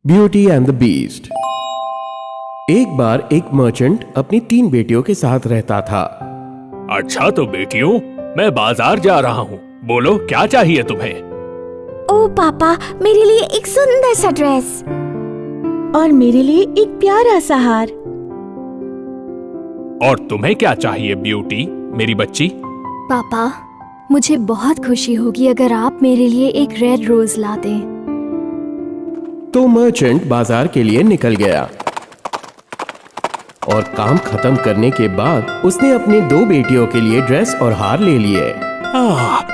Beauty and the beast. एक बार एक merchant अपनी 3 बेटियों के साथ रहता था। अच्छा तो बेटियों, मैं बाजार जा रहा हूँ, बोलो क्या चाहिए तुम्हें? ओ पापा, मेरे लिए एक सुंदर सा ड्रेस और मेरे लिए एक प्यारा सा हार। और तुम्हें क्या चाहिए ब्यूटी, मेरी बच्ची? पापा, मुझे बहुत खुशी होगी अगर आप मेरे लिए एक रेड रोज ला दें। तो मर्चेंट बाजार के लिए निकल गया और काम खत्म करने के बाद उसने अपनी 2 बेटियों के लिए ड्रेस और हार ले लिए।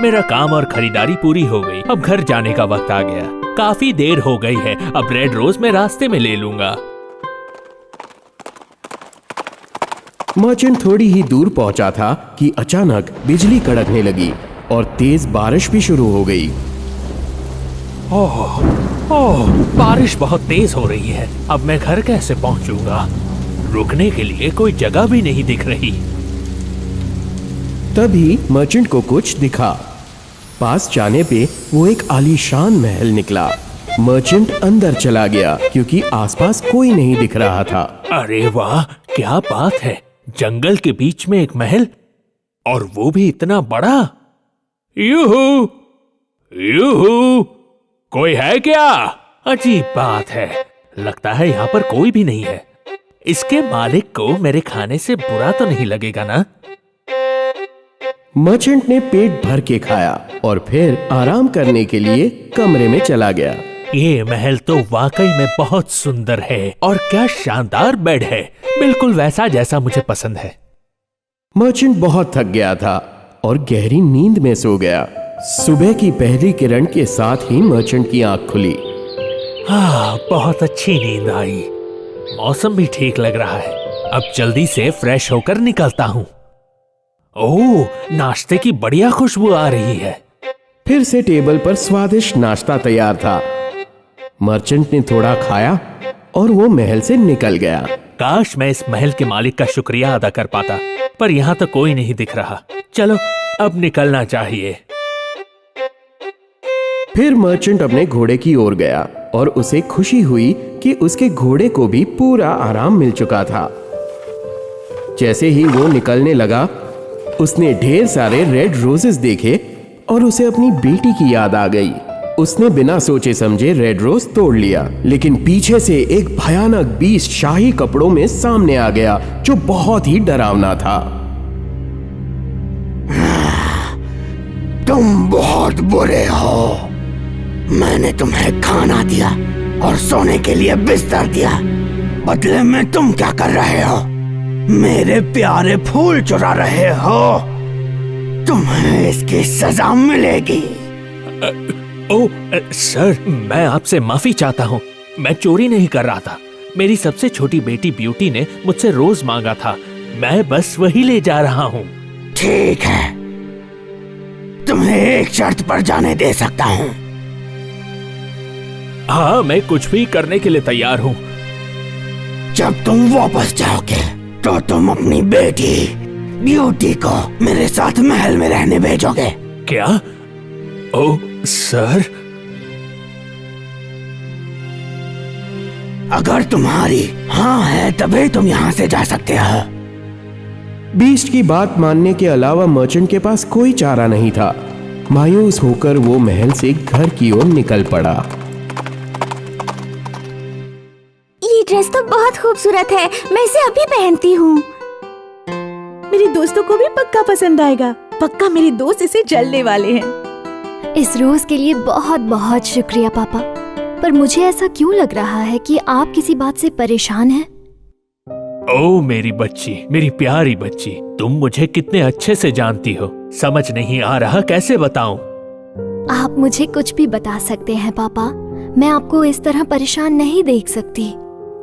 मेरा काम और खरीदारी पूरी हो गई। अब घर जाने का वक्त आ गया। काफी देर हो गई है। अब रेड रोज मैं रास्ते में ले लूंगा। मर्चेंट थोड़ी ही दूर पहुंचा था कि अचानक बिजली कड़कने लगी और तेज बारिश भी शुरू हो गई। ओह, बारिश बहुत तेज हो रही है। अब मैं घर कैसे पहुंचूंगा? रुकने के लिए कोई जगह भी नहीं दिख रही। तभी मर्चेंट को कुछ दिखा। पास जाने पे वो एक आलीशान महल निकला। मर्चेंट अंदर चला गया क्योंकि आसपास कोई नहीं दिख रहा था। अरे वाह, क्या बात है! जंगल के बीच में एक महल, और वो भी इतना बड़ा। यूहू, यूहू, कोई है क्या? अजीब बात है, लगता है यहाँ पर कोई भी नहीं है। इसके मालिक को मेरे खाने से बुरा तो नहीं लगेगा ना? मर्चेंट ने पेट भर के खाया और फिर आराम करने के लिए कमरे में चला गया। ये महल तो वाकई में बहुत सुंदर है और क्या शानदार बेड है, बिल्कुल वैसा जैसा मुझे पसंद है। मर्चेंट बहुत थक गया था और गहरी नींद में सो गया। सुबह की पहली किरण के साथ ही मर्चेंट की आंख खुली। बहुत अच्छी नींद आई। मौसम भी ठीक लग रहा है। अब जल्दी से फ्रेश होकर निकलता हूँ। ओह, नाश्ते की बढ़िया खुशबू आ रही है। फिर से टेबल पर स्वादिष्ट नाश्ता तैयार था। मर्चेंट ने थोड़ा खाया और वो महल से निकल गया। काश मैं इस महल के मालिक का शुक्रिया अदा कर पाता, पर यहाँ तो कोई नहीं दिख रहा। चलो अब निकलना चाहिए। फिर मर्चेंट अपने घोड़े की ओर गया और उसे खुशी हुई कि उसके घोड़े को भी पूरा आराम मिल चुका था। जैसे ही वो निकलने लगा, उसने ढेर सारे रेड रोजेस देखे और उसे अपनी बेटी की याद आ गई। उसने बिना सोचे समझे रेड रोज तोड़ लिया, लेकिन पीछे से एक भयानक बीस्ट शाही कपड़ों में सामने आ गया जो बहुत ही डरावना था। तुम बहुत बुरे हो। मैंने तुम्हें खाना दिया और सोने के लिए बिस्तर दिया। बदले में तुम क्या कर रहे हो? मेरे प्यारे फूल चुरा रहे हो। तुम्हें इसकी सजा मिलेगी। सर, मैं आपसे माफी चाहता हूँ। मैं चोरी नहीं कर रहा था। मेरी सबसे छोटी बेटी ब्यूटी ने मुझसे रोज मांगा था। मैं बस वही ले जा रहा हूँ। ठीक है, तुम्हें एक शर्त पर जाने दे सकता हूँ। हाँ, मैं कुछ भी करने के लिए तैयार हूँ। जब तुम वापस जाओगे तो तुम अपनी बेटी ब्यूटी को मेरे साथ महल में रहने भेजोगे। क्या? Oh sir. अगर तुम्हारी हाँ है तभी तुम यहाँ से जा सकते हो। बीस्ट की बात मानने के अलावा मर्चेंट के पास कोई चारा नहीं था। मायूस होकर वो महल से घर की ओर निकल पड़ा। ये ड्रेस तो बहुत खूबसूरत है, मैं इसे अभी पहनती हूँ। मेरे दोस्तों को भी पक्का पसंद आएगा। पक्का मेरे दोस्त इसे जलने वाले हैं। इस रोज के लिए बहुत बहुत शुक्रिया पापा, पर मुझे ऐसा क्यों लग रहा है कि आप किसी बात से परेशान हैं? ओह मेरी बच्ची, मेरी प्यारी बच्ची, तुम मुझे कितने अच्छे से जानती हो। समझ नहीं आ रहा कैसे बताऊं। आप मुझे कुछ भी बता सकते हैं पापा। मैं आपको इस तरह परेशान नहीं देख सकती।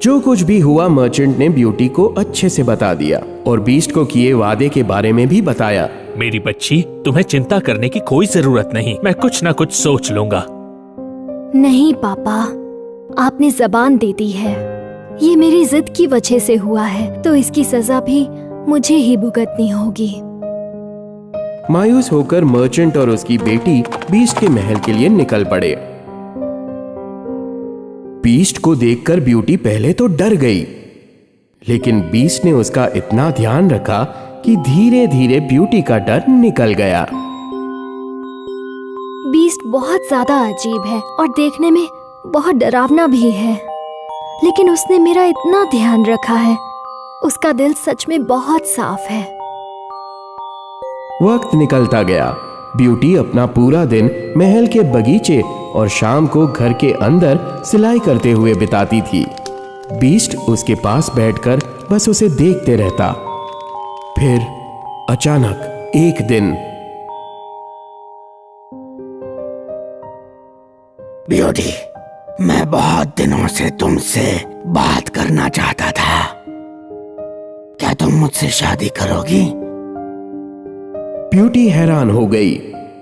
जो कुछ भी हुआ मर्चेंट ने ब्यूटी को अच्छे से बता दिया और बीस्ट को किए वादे के बारे में भी बताया। मेरी बच्ची, तुम्हें चिंता करने की कोई जरूरत नहीं। मैं कुछ ना कुछ सोच लूंगा। नहीं पापा, आपने जबान दे दी है। ये मेरी जिद की वजह से हुआ है, तो इसकी सजा भी मुझे ही भुगतनी होगी। मायूस होकर मर्चेंट और उसकी बेटी बीस्ट के महल के लिए निकल पड़े। बीस्ट को देखकर ब्यूटी पहले तो डर गई, लेकिन बीस्ट ने उसका इतना ध्यान रखा कि धीरे धीरे ब्यूटी का डर निकल गया। बीस्ट बहुत ज्यादा अजीब है और देखने में बहुत डरावना भी है, लेकिन उसने मेरा इतना ध्यान रखा है। उसका दिल सच में बहुत साफ है। वक्त निकलता गया। ब्यूटी अपना पूरा दिन महल के बगीचे और शाम को घर के अंदर सिलाई करते हुए बिताती थी। बीस्ट उसके पास बैठकर बस उसे देखते रहता। फिर अचानक एक दिन, ब्यूटी, मैं बहुत दिनों से तुमसे बात करना चाहता था। क्या तुम मुझसे शादी करोगी? ब्यूटी हैरान हो गई।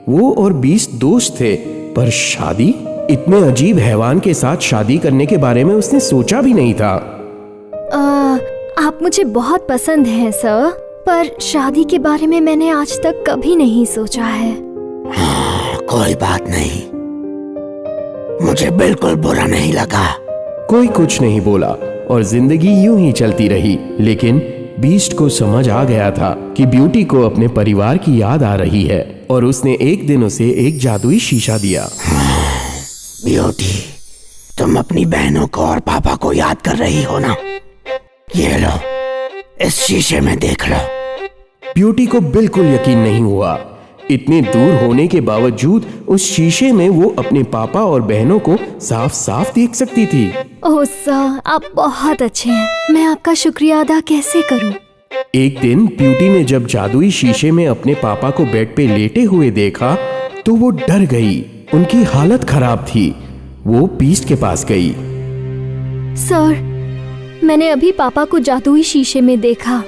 वो और बीस्ट दोस्त थे, पर शादी? इतने अजीब हैवान के साथ शादी करने के बारे में उसने सोचा भी नहीं था। आप मुझे बहुत पसंद हैं सर, पर शादी के बारे में मैंने आज तक कभी नहीं सोचा है। हाँ, कोई बात नहीं, मुझे बिल्कुल बुरा नहीं लगा। कोई कुछ नहीं बोला और जिंदगी यूं ही चलती रही। लेकिन बीस्ट को समझ आ गया था कि ब्यूटी को अपने परिवार की याद आ रही है और उसने एक दिन उसे एक जादुई शीशा दिया। ब्यूटी, तुम अपनी बहनों को और पापा को याद कर रही हो ना? ये लो, इस शीशे में देख लो। ब्यूटी को बिल्कुल यकीन नहीं हुआ। इतने दूर होने के बावजूद उस शीशे में वो अपने पापा और बहनों को साफ साफ देख सकती थी। ओह सर, आप बहुत अच्छे हैं। मैं आपका शुक्रिया अदा कैसे करूं? एक दिन ब्यूटी ने जब जादुई शीशे में अपने पापा को बेड पे लेटे हुए देखा तो वो डर गई। उनकी हालत खराब थी। वो बीस्ट के पास गई। सर, मैंने अभी पापा को जादुई शीशे में देखा।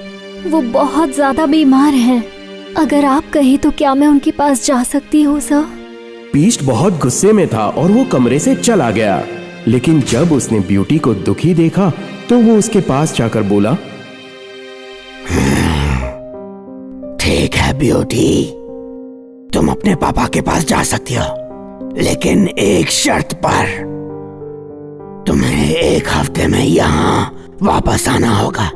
वो बहुत ज्यादा बीमार हैं। अगर आप कहें तो क्या मैं उनके पास जा सकती हूँ सर? बीस्ट बहुत गुस्से में था और वो कमरे से चला गया। लेकिन जब उसने ब्यूटी को दुखी देखा तो वो उसके पास जाकर बोला, ठीक है ब्यूटी, तुम अपने पापा के पास जा सकती हो, लेकिन एक शर्त पर। तुम्हें 1 हफ्ते में यहाँ वापस आना होगा।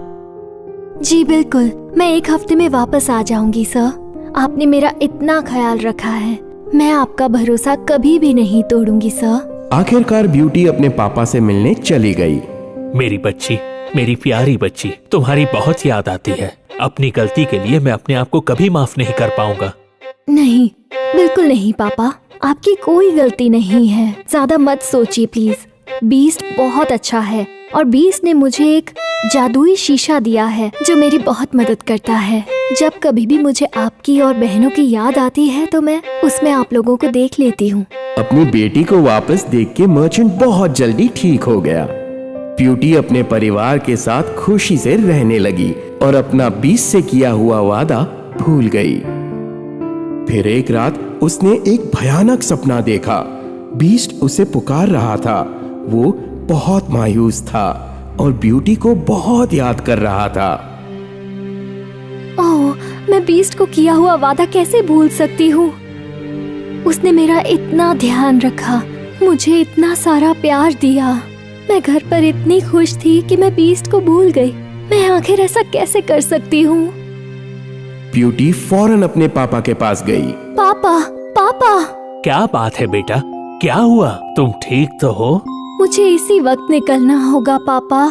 जी बिल्कुल, मैं 1 हफ्ते में वापस आ जाऊंगी सर। आपने मेरा इतना ख्याल रखा है, मैं आपका भरोसा कभी भी नहीं तोड़ूंगी सर। आखिरकार ब्यूटी अपने पापा से मिलने चली गई। मेरी बच्ची, मेरी प्यारी बच्ची, तुम्हारी बहुत याद आती है। अपनी गलती के लिए मैं अपने आप को कभी माफ नहीं कर पाऊंगा। नहीं, बिल्कुल नहीं पापा, आपकी कोई गलती नहीं है। ज्यादा मत सोचिए प्लीज। बीस्ट बहुत अच्छा है और बीस्ट ने मुझे एक जादुई शीशा दिया है जो मेरी बहुत मदद करता है। जब कभी भी मुझे आपकी और बहनों की याद आती है तो मैं उसमें आप लोगों को देख लेती हूँ। अपनी बेटी को वापस देख के मर्चेंट बहुत जल्दी ठीक हो गया। ब्यूटी अपने परिवार के साथ खुशी से रहने लगी और अपना बीस्ट से किया हुआ वादा भूल गई। फिर एक रात उसने एक भयानक सपना देखा। बीस्ट उसे पुकार रहा था। वो बहुत मायूस था और ब्यूटी को बहुत याद कर रहा था। ओह, मैं बीस्ट को किया हुआ वादा कैसे भूल सकती हूँ? उसने मेरा इतना ध्यान रखा, मुझे इतना सारा प्यार दिया। मैं घर पर इतनी खुश थी कि मैं बीस्ट को भूल गई। मैं आखिर ऐसा कैसे कर सकती हूँ? ब्यूटी फौरन अपने पापा के पास गई। पापा, पापा, क्या बात है बेटा? क्या हुआ? तुम ठीक तो हो? मुझे इसी वक्त निकलना होगा पापा।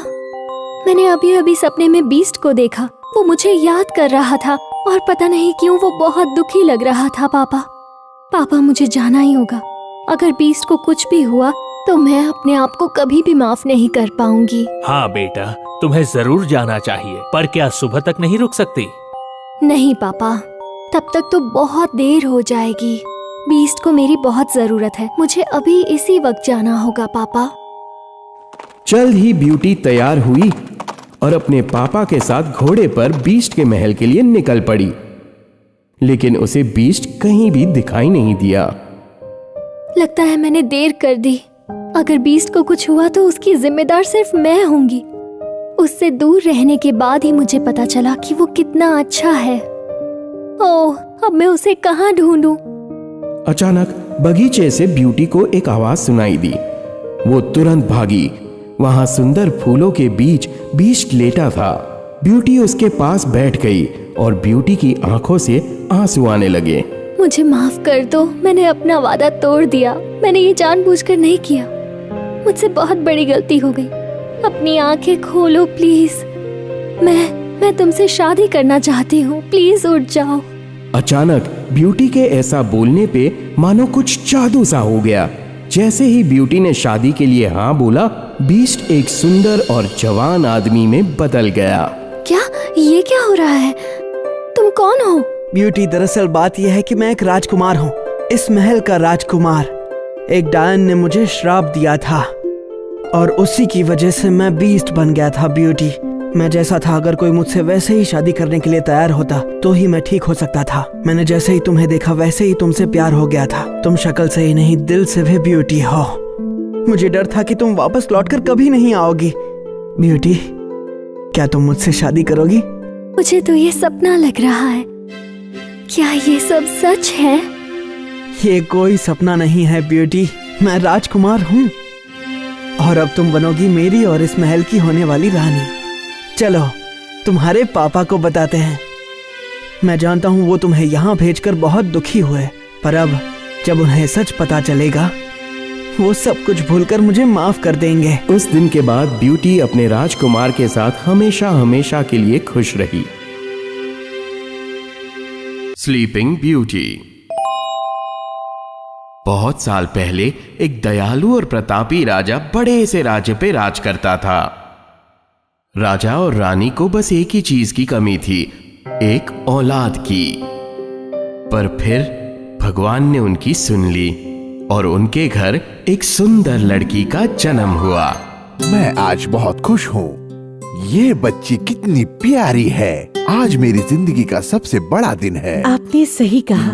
मैंने अभी अभी सपने में बीस्ट को देखा। वो मुझे याद कर रहा था और पता नहीं क्यों वो बहुत दुखी लग रहा था। पापा, मुझे जाना ही होगा। अगर बीस्ट को कुछ भी हुआ तो मैं अपने आप को कभी भी माफ नहीं कर पाऊंगी। हाँ बेटा, तुम्हें जरूर जाना चाहिए, पर क्या सुबह तक नहीं रुक सकती? नहीं पापा, तब तक तो बहुत देर हो जाएगी। बीस्ट को मेरी बहुत जरूरत है। मुझे अभी इसी वक्त जाना होगा पापा। जल्द ही ब्यूटी तैयार हुई और अपने पापा के साथ घोड़े पर बीस्ट के महल के लिए निकल पड़ी। लेकिन उसे बीस्ट कहीं भी दिखाई नहीं दिया। लगता है मैंने देर कर दी। अगर बीस्ट को कुछ हुआ तो उसकी जिम्मेदार सिर्फ मैं होंगी। उससे दूर रहने के बाद ही मुझे पता चला कि वो कितना अच्छा है। ओह, अब मैं उसे कहाँ ढूंढूं? अचानक बगीचे से ब्यूटी को एक आवाज सुनाई दी। वो तुरंत भागी। वहां सुंदर फूलों के बीच बीस्ट लेटा था। ब्यूटी उसके पास बैठ गई और ब्यूटी की आंखों से आंसू आने लगे। मुझे माफ कर दो, मैंने अपना वादा तोड़ दिया। मैंने ये जानबूझकर नहीं किया। मुझसे बहुत बड़ी गलती हो गई। अपनी आंखें खोलो प्लीज। मैं तुमसे शादी करना चाहती हूँ, प्लीज उठ जाओ। अचानक ब्यूटी के ऐसा बोलने पे मानो कुछ जादू सा हो गया। जैसे ही ब्यूटी ने शादी के लिए हाँ बोला, बीस्ट एक सुंदर और जवान आदमी में बदल गया। क्या ये क्या हो रहा है? तुम कौन हो? ब्यूटी, दरअसल बात यह है कि मैं एक राजकुमार हूँ, इस महल का राजकुमार। एक डायन ने मुझे श्राप दिया था और उसी की वजह से मैं बीस्ट बन गया था। ब्यूटी, मैं जैसा था, अगर कोई मुझसे वैसे ही शादी करने के लिए तैयार होता तो ही मैं ठीक हो सकता था। मैंने जैसे ही तुम्हें देखा वैसे ही तुमसे प्यार हो गया था। तुम शक्ल से ही नहीं, दिल से भी ब्यूटी हो। मुझे डर था कि तुम वापस लौटकर कभी नहीं आओगी। ब्यूटी, क्या तुम मुझसे शादी करोगी? मुझे तो ये सपना लग रहा है। क्या ये सब सच है? ये कोई सपना नहीं है ब्यूटी, मैं राजकुमार हूँ और अब तुम बनोगी मेरी और इस महल की होने वाली रानी। चलो तुम्हारे पापा को बताते हैं। मैं जानता हूँ वो तुम्हें यहाँ भेजकर बहुत दुखी हुए, पर अब जब उन्हें सच पता चलेगा वो सब कुछ भूलकर मुझे माफ कर देंगे। उस दिन के बाद ब्यूटी अपने राजकुमार के साथ हमेशा हमेशा के लिए खुश रही। Sleeping beauty. बहुत साल पहले एक दयालु और प्रतापी राजा बड़े से राज्य पे राज करता था। राजा और रानी को बस एक ही चीज की कमी थी, एक औलाद की। पर फिर भगवान ने उनकी सुन ली और उनके घर एक सुंदर लड़की का जन्म हुआ। मैं आज बहुत खुश हूँ। ये बच्ची कितनी प्यारी है। आज मेरी जिंदगी का सबसे बड़ा दिन है। आपने सही कहा।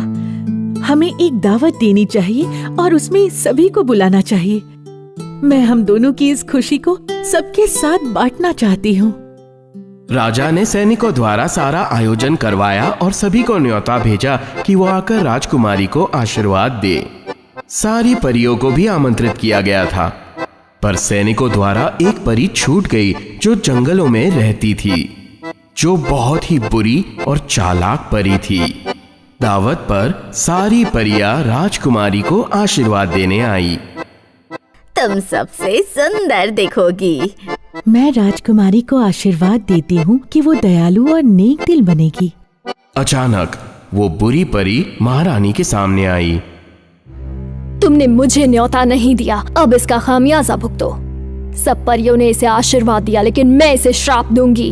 हमें एक दावत देनी चाहिए और उसमें सभी को बुलाना चाहिए। मैं हम दोनों की इस खुशी को सबके साथ बांटना चाहती हूँ। राजा ने सैनिकों द्वारा सारा आयोजन करवाया और सभी को न्योता भेजा कि वो आकर राजकुमारी को आशीर्वाद दे। सारी परियों को भी आमंत्रित किया गया था, पर सैनिकों द्वारा एक परी छूट गई जो जंगलों में रहती थी, जो बहुत ही बुरी और चालाक परी थी। दावत पर सारी परियां राजकुमारी को आशीर्वाद देने आई। तुम सबसे सुंदर दिखोगी। मैं राजकुमारी को आशीर्वाद देती हूँ कि वो दयालु और नेक दिल बनेगी। अचानक वो बुरी परी महारानी के सामने आई। तुमने मुझे न्योता नहीं दिया, अब इसका खामियाजा भुगतो। सब परियों ने इसे आशीर्वाद दिया, लेकिन मैं इसे श्राप दूंगी।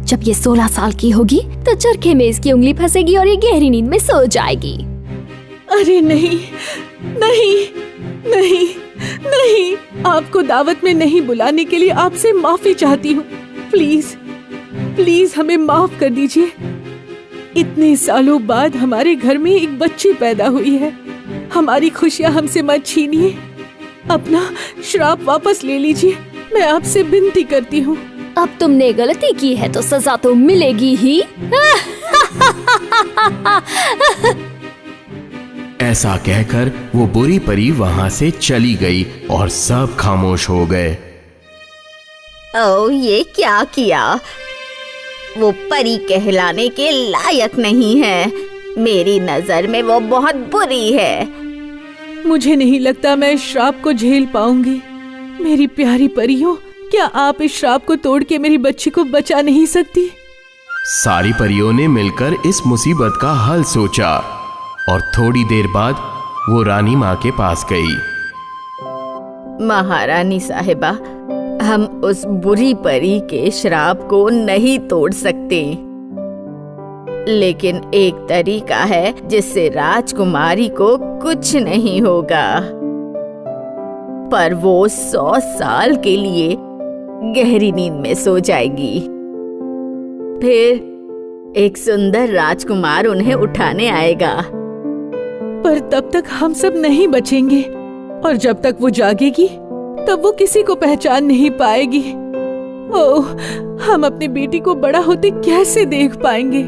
जब ये 16 साल की होगी तो चरखे में इसकी उंगली फंसेगी और ये गहरी नींद में सो जाएगी। अरे नहीं नहीं नहीं नहीं, आपको दावत में नहीं बुलाने के लिए आपसे माफी चाहती हूँ। प्लीज प्लीज हमें माफ कर दीजिए। इतने सालों बाद हमारे घर में एक बच्ची पैदा हुई है। हमारी खुशियाँ हमसे मत छीनिए। अपना श्राप वापस ले लीजिए। मैं आपसे विनती करती हूँ। अब तुमने गलती की है तो सजा तो मिलेगी ही। ऐसा कहकर वो बुरी परी वहां से चली गई और सब खामोश हो गए। ओ, ये क्या किया? वो परी कहलाने के लायक नहीं है। मेरी नजर में वो बहुत बुरी है। मुझे नहीं लगता मैं इस श्राप को झेल पाऊंगी। मेरी प्यारी परियों, क्या आप इस श्राप को तोड़ के मेरी बच्ची को बचा नहीं सकती? सारी परियों ने मिलकर इस मुसीबत का हल सोचा और थोड़ी देर बाद वो रानी माँ के पास गई। महारानी साहिबा, हम उस बुरी परी के श्राप को नहीं तोड़ सकते, लेकिन एक तरीका है जिससे राजकुमारी को कुछ नहीं होगा, पर वो 100 साल के लिए गहरी नींद में सो जाएगी। फिर एक सुंदर राजकुमार उन्हें उठाने आएगा। पर तब तक हम सब नहीं बचेंगे और जब तक वो जागेगी तब वो किसी को पहचान नहीं पाएगी। ओह, हम अपनी बेटी को बड़ा होते कैसे देख पाएंगे?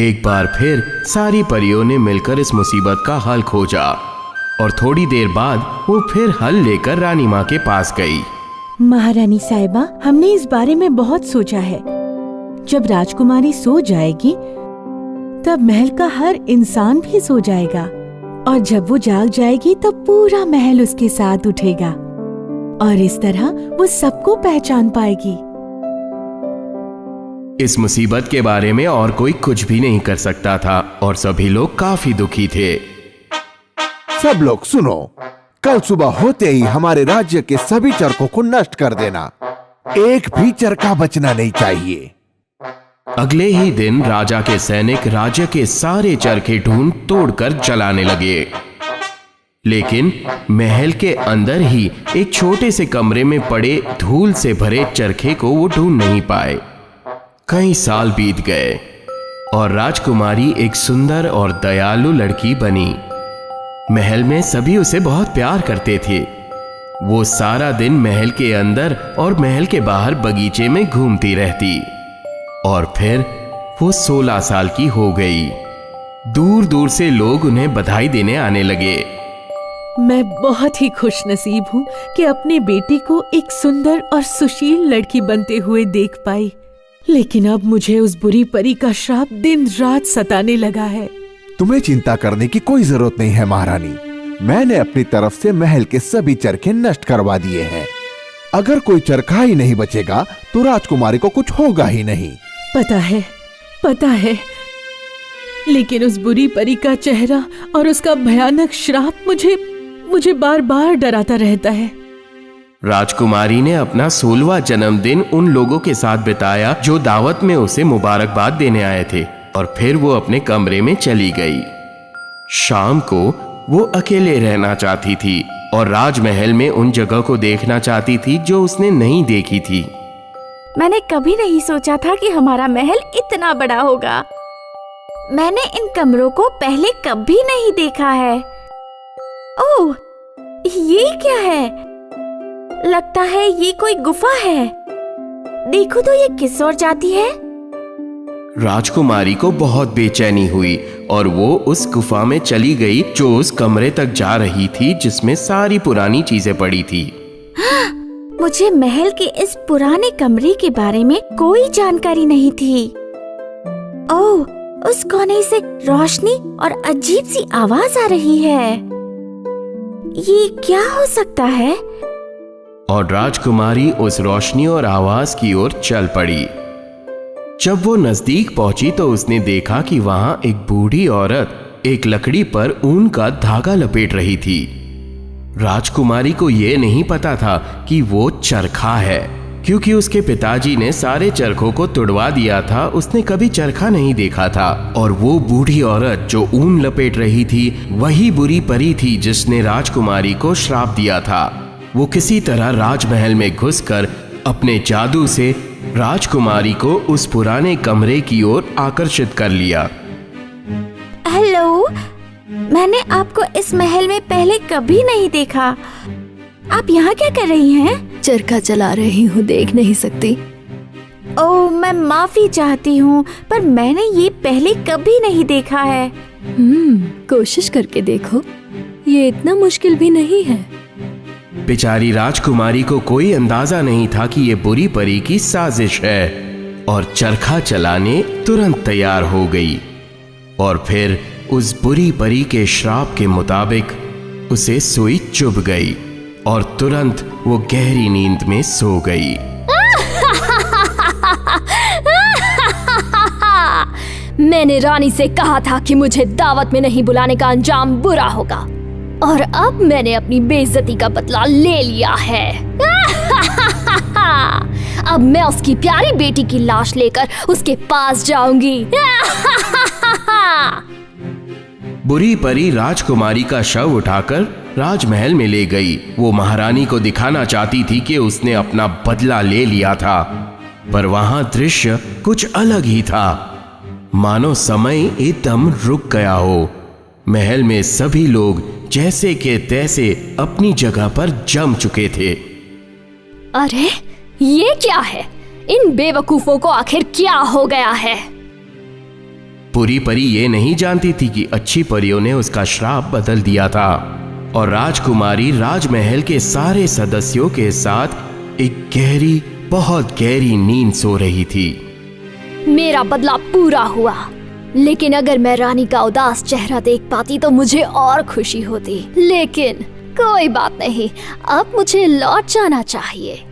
एक बार फिर सारी परियों ने मिलकर इस मुसीबत का हल खोजा और थोड़ी देर बाद वो फिर हल लेकर रानी माँ के पास गई। महारानी साहिबा, हमने इस बारे में बहुत सोचा है। जब राजकुमारी सो जाएगी तब महल का हर इंसान भी सो जाएगा, और जब वो जाग जाएगी तब पूरा महल उसके साथ उठेगा और इस तरह वो सबको पहचान पाएगी। इस मुसीबत के बारे में और कोई कुछ भी नहीं कर सकता था और सभी लोग काफी दुखी थे। सब लोग सुनो, कल सुबह होते ही हमारे राज्य के सभी चरखों को नष्ट कर देना। एक भी चरखा बचना नहीं चाहिए। अगले ही दिन राजा के सैनिक राज्य के सारे चरखे ढूंढ तोड़कर जलाने लगे, लेकिन महल के अंदर ही एक छोटे से कमरे में पड़े धूल से भरे चरखे को वो ढूंढ नहीं पाए। कई साल बीत गए और राजकुमारी एक सुंदर और दयालु लड़की बनी। महल में सभी उसे बहुत प्यार करते थे। वो सारा दिन महल के अंदर और महल के बाहर बगीचे में घूमती रहती और फिर वो 16 साल की हो गई। दूर दूर से लोग उन्हें बधाई देने आने लगे। मैं बहुत ही खुश नसीब हूँ कि अपनी बेटी को एक सुंदर और सुशील लड़की बनते हुए देख पाई, लेकिन अब मुझे उस बुरी परी का श्राप दिन रात सताने लगा है। तुम्हें चिंता करने की कोई जरूरत नहीं है महारानी। मैंने अपनी तरफ से महल के सभी चरखे नष्ट करवा दिए हैं। अगर कोई चरखा ही नहीं बचेगा तो राजकुमारी को कुछ होगा ही नहीं। पता है, लेकिन उस बुरी परी का चेहरा और उसका भयानक श्राप मुझे बार बार डराता रहता है। राजकुमारी ने अपना 16वां जन्मदिन उन लोगों के साथ बिताया जो दावत में उसे मुबारकबाद देने आए थे, और फिर वो अपने कमरे में चली गई। शाम को वो अकेले रहना चाहती थी और राजमहल में उन जगह को देखना चाहती थी जो उसने नहीं देखी थी। मैंने कभी नहीं सोचा था कि हमारा महल इतना बड़ा होगा। मैंने इन कमरों को पहले कभी नहीं देखा है। ओह, ये क्या है? लगता है ये कोई गुफा है। देखो तो ये किस ओर जाती है। राजकुमारी को बहुत बेचैनी हुई और वो उस गुफा में चली गई जो उस कमरे तक जा रही थी जिसमें सारी पुरानी चीजें पड़ी थी। मुझे महल के इस पुराने कमरे के बारे में कोई जानकारी नहीं थी। ओह, उस कोने से रोशनी और अजीब सी आवाज आ रही है। ये क्या हो सकता है? और राजकुमारी उस रोशनी और आवाज की ओर चल पड़ी। जब वो नजदीक पहुंची तो उसने देखा कि वहां एक बूढ़ी औरत एक लकड़ी पर ऊन का धागा लपेट रही थी। राजकुमारी को यह नहीं पता था कि वो चरखा है, क्योंकि उसके पिताजी ने सारे चरखों को तुड़वा दिया था। उसने कभी चरखा नहीं देखा था और वो बूढ़ी औरत जो ऊन लपेट रही थी वही बुरी परी थी जिसने राजकुमारी को श्राप दिया था। वो किसी तरह राजमहल में घुसकर अपने जादू से राजकुमारी को उस पुराने कमरे की ओर आकर्षित कर लिया। हेलो, मैंने आपको इस महल में पहले कभी नहीं देखा। आप यहाँ क्या कर रही हैं? चरखा चला रही हूँ, देख नहीं सकती। ओह, मैं माफी चाहती हूँ, पर मैंने ये पहले कभी नहीं देखा है। कोशिश करके देखो, ये इतना मुश्किल भी नहीं है। बेचारी राजकुमारी को कोई अंदाजा नहीं था कि ये बुरी परी की साजिश है और चरखा चलाने तुरंत तैयार हो गई। और फिर उस बुरी परी के श्राप के मुताबिक उसे सुई चुभ गई और तुरंत वो गहरी नींद में सो गई। मैंने रानी से कहा था कि मुझे दावत में नहीं बुलाने का अंजाम बुरा होगा, और अब मैंने अपनी बेइज्जती का बदला ले लिया है। अब मैं उसकी प्यारी बेटी की लाश लेकर उसके पास जाऊंगी। बुरी परी राजकुमारी का शव उठाकर राजमहल में ले गई। वो महारानी को दिखाना चाहती थी कि उसने अपना बदला ले लिया था, पर वहां दृश्य कुछ अलग ही था, मानो समय एकदम रुक गया हो। महल में सभी लोग जैसे के तैसे अपनी जगह पर जम चुके थे। अरे ये क्या है? इन बेवकूफों को आखिर क्या हो गया है? बुरी परी ये नहीं जानती थी कि अच्छी परियों ने उसका श्राप बदल दिया था और राजकुमारी राजमहल के सारे सदस्यों के साथ एक गहरी, बहुत गहरी नींद सो रही थी। मेरा बदला पूरा हुआ, लेकिन अगर मैं रानी का उदास चेहरा देख पाती तो मुझे और खुशी होती। लेकिन कोई बात नहीं, अब मुझे लौट जाना चाहिए।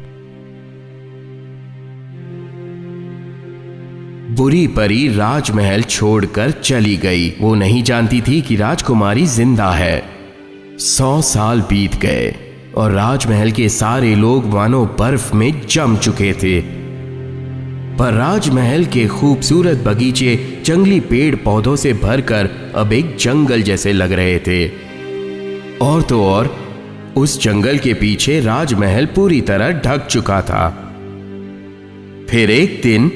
बुरी परी राजमहल छोड़कर चली गई। वो नहीं जानती थी कि राजकुमारी जिंदा है। 100 साल बीत गए और राजमहल के सारे लोग मानो बर्फ में जम चुके थे। पर राजमहल के खूबसूरत बगीचे जंगली पेड़ पौधों से भरकर अब एक जंगल जैसे लग रहे थे। और तो और उस जंगल के पीछे राजमहल पूरी तरह ढक चुका था। फिर एक दिन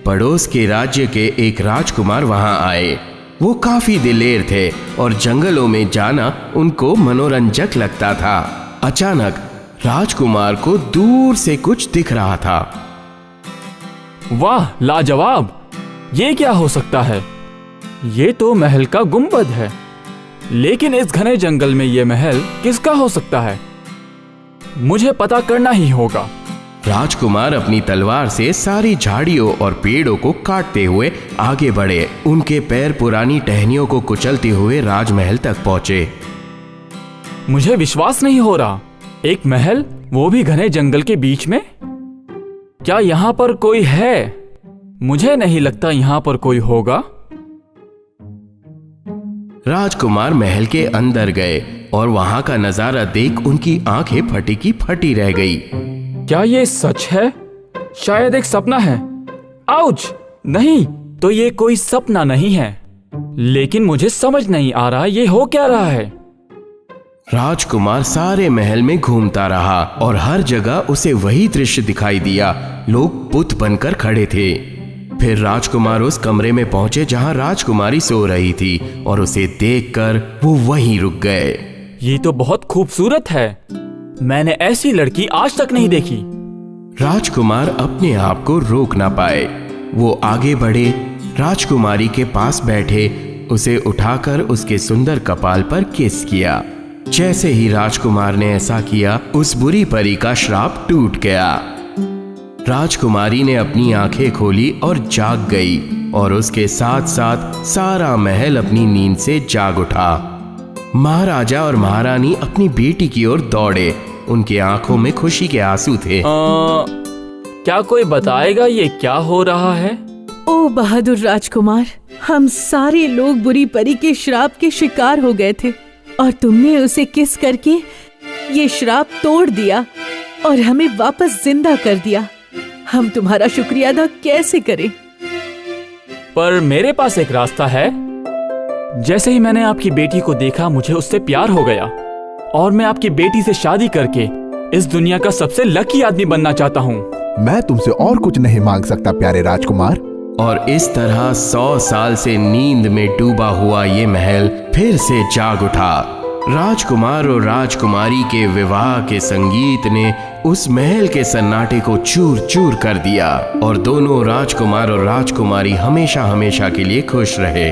पड़ोस के राज्य के एक राजकुमार वहां आए। वो काफी दिलेर थे और जंगलों में जाना उनको मनोरंजक लगता था। अचानक राजकुमार को दूर से कुछ दिख रहा था। वाह, लाजवाब! ये क्या हो सकता है? ये तो महल का गुंबद है, लेकिन इस घने जंगल में ये महल किसका हो सकता है? मुझे पता करना ही होगा। राजकुमार अपनी तलवार से सारी झाड़ियों और पेड़ों को काटते हुए आगे बढ़े। उनके पैर पुरानी टहनियों को कुचलते हुए राजमहल तक पहुंचे। मुझे विश्वास नहीं हो रहा, एक महल, वो भी घने जंगल के बीच में। क्या यहाँ पर कोई है? मुझे नहीं लगता यहाँ पर कोई होगा। राजकुमार महल के अंदर गए और वहां का नजारा देख उनकी आंखें फटी की फटी रह गई। क्या ये सच है? शायद एक सपना है। आउच! नहीं, तो ये कोई सपना नहीं है, लेकिन मुझे समझ नहीं आ रहा ये हो क्या रहा है। राजकुमार सारे महल में घूमता रहा और हर जगह उसे वही दृश्य दिखाई दिया। लोग बुत बनकर खड़े थे। फिर राजकुमार उस कमरे में पहुंचे जहां राजकुमारी सो रही थी और उसे देखकर वो वहीं रुक गए। ये तो बहुत खूबसूरत है। मैंने ऐसी लड़की आज तक नहीं देखी। राजकुमार अपने आप को रोक ना पाए। वो आगे बढ़े, राजकुमारी के पास बैठे, उसे उठाकर उसके सुंदर कपाल पर किस किया। जैसे ही राजकुमार ने ऐसा किया, उस बुरी परी का श्राप टूट गया। राजकुमारी ने अपनी आंखें खोली और जाग गई और उसके साथ साथ सारा महल अपनी नींद से जाग उठा। महाराजा और महारानी अपनी बेटी की ओर दौड़े। उनकी आंखों में खुशी के आंसू थे। क्या कोई बताएगा ये क्या हो रहा है? ओ बहादुर राजकुमार, हम सारे लोग बुरी परी के श्राप के शिकार हो गए थे और तुमने उसे किस करके ये श्राप तोड़ दिया और हमें वापस जिंदा कर दिया। हम तुम्हारा शुक्रिया अदा कैसे करें? पर मेरे पास एक रास्ता है। जैसे ही मैंने आपकी बेटी को देखा, मुझे उससे प्यार हो गया और मैं आपकी बेटी से शादी करके इस दुनिया का सबसे लकी आदमी बनना चाहता हूँ। मैं तुमसे और कुछ नहीं मांग सकता प्यारे राजकुमार। और इस तरह 100 साल से नींद में डूबा हुआ ये महल फिर से जाग उठा। राजकुमार और राजकुमारी के विवाह के संगीत ने उस महल के सन्नाटे को चूर चूर कर दिया और दोनों राजकुमार और राजकुमारी हमेशा हमेशा के लिए खुश रहे।